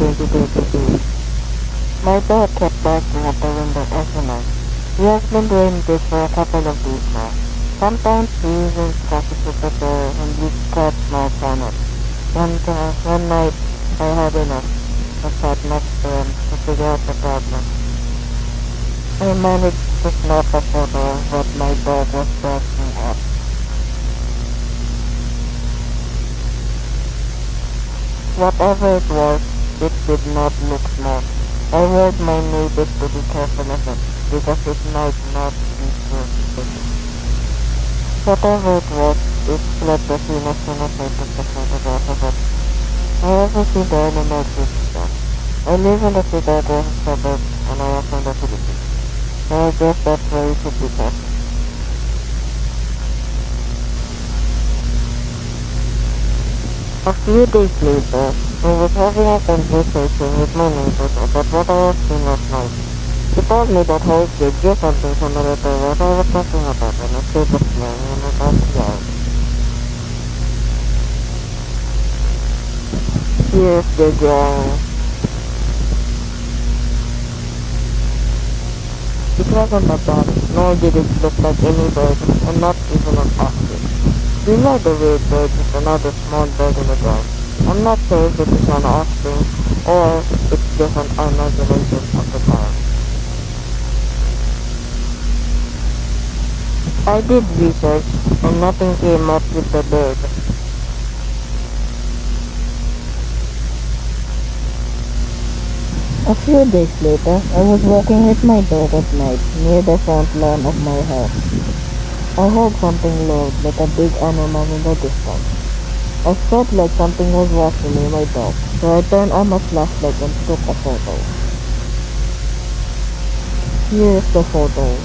2022. My dog kept barking at the window every night. He has been doing this for a couple of days now. Sometimes he even scratches at the door and leaves cat marks on it. One night I had enough. I sat next to him to figure out the problem. I managed to snap a photo of what my dog was barking at. Whatever it was, it did not look smart. I warned my neighbors to be careful of it, because it might not be suspicious. Whatever it was, it fled the scene as soon as I took the photograph of it. I haven't seen the animal since then. I live in the Chicago suburb, and I am from the Philippines. So I guess that's where you should be careful. A few days later, I was having a conversation with my neighbors about what I had seen last night. He told me that her kid did something similar to what I was talking about when a kid was playing in a backyard. Here's the drawing. It wasn't a bat, nor did it look like any bird, and not even an ostrich. These are the weird birds with another small bird in the ground. I'm not sure if it is an offspring or it's just an imagination of the child. I did research and nothing came up with the bird. A few days later, I was walking with my dog at night near the front lawn of my house. I heard something loud, like a big animal in the distance. I felt like something was watching me, my dog, so I turned on my flashlight and took a photo. Here is the photo.